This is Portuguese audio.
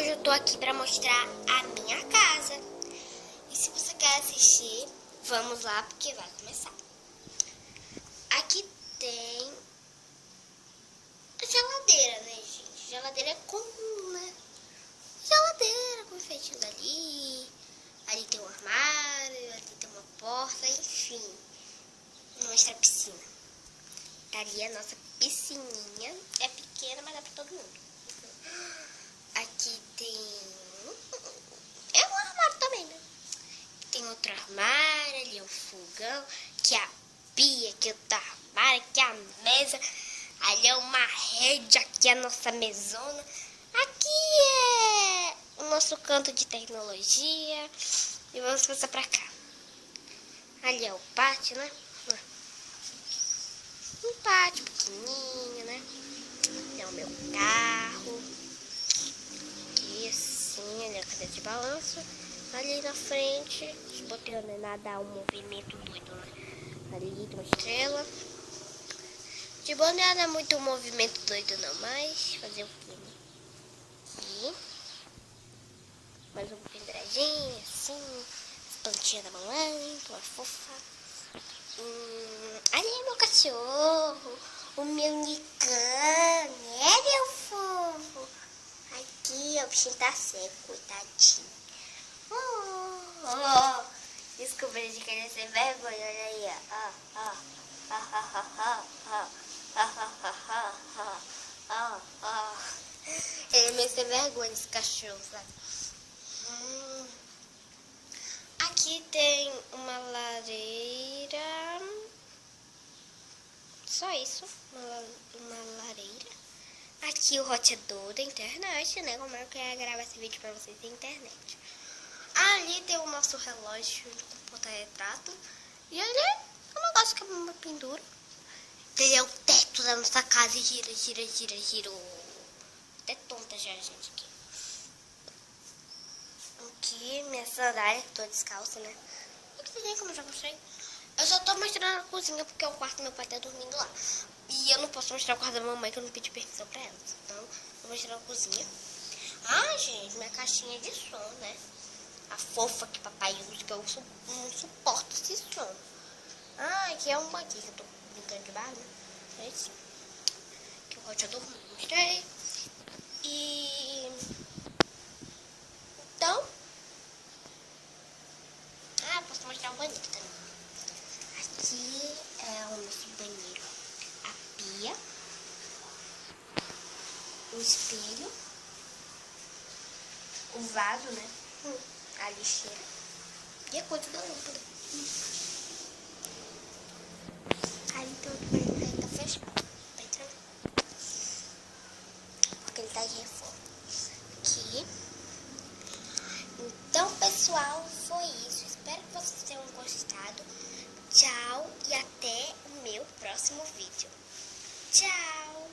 Hoje eu tô aqui pra mostrar a minha casa. E se você quer assistir, vamos lá porque vai começar. Aqui tem a geladeira, né, gente? Geladeira é comum, né? Geladeira com enfeites ali. Ali tem um armário, ali tem uma porta, enfim. Vou mostrar a piscina. Tá ali a nossa piscininha. É pequena, mas dá pra todo mundo. Aqui tem... é um armário também, né? Tem outro armário, ali é o fogão. Aqui é a pia, aqui é outro armário, aqui é a mesa. Ali é uma rede, aqui é a nossa mesona. Aqui é o nosso canto de tecnologia. E vamos passar pra cá. Ali é o pátio, né? Um pátio pequenininho, né? É o meu carro. Aqui assim, ali é a cadeira de balanço. Ali na frente, os botões de nadar, um movimento doido, né? Ali tem uma estrela. De boa não é muito um movimento doido não, mas fazer o quê, né? E mais um pendradinho, assim. Plantinha da mamãe, uma fofa. Ali é meu cachorro, o meu Nican, né, meu fofo? Aqui, ó, o bichinho tá seco, coitadinho. Desculpa, gente, queria ser vergonha, olha aí, ó. Ele é meio sem vergonha, esse cachorro, sabe? Aqui tem uma lareira. Só isso, uma lareira. Aqui o roteador da internet, né? Como eu quero gravar esse vídeo pra vocês da internet. Ali tem o nosso relógio com porta-retrato. E ali é um negócio que é uma pendura. Ele é o teto da nossa casa e gira. Até tonta já, gente, aqui. Aqui, minha sandália, que tô descalça, né? Não sei como eu já mostrei. Eu só tô mostrando a cozinha porque é o quarto do meu pai tá dormindo lá. E eu não posso mostrar o quarto da mamãe que eu não pedi permissão pra ela. Então, vou mostrar a cozinha. Ah, gente, minha caixinha de som, né? A fofa que papai usa, que eu não suporto esse som. Ah, aqui é um banquinho que eu tô brincando de barra, né? É isso. Aqui o roteador, mostrei. E... então... ah, posso mostrar o banheiro também. Aqui é o nosso banheiro. A pia. O espelho. O vaso, né? A lixeira. E a coisa da lâmpada. Aí então o banheiro tá fechado. Tá entrando? Porque ele tá de reforma. Aqui. Então, pessoal, foi isso. Espero que vocês tenham gostado. Tchau e até o meu próximo vídeo. Tchau!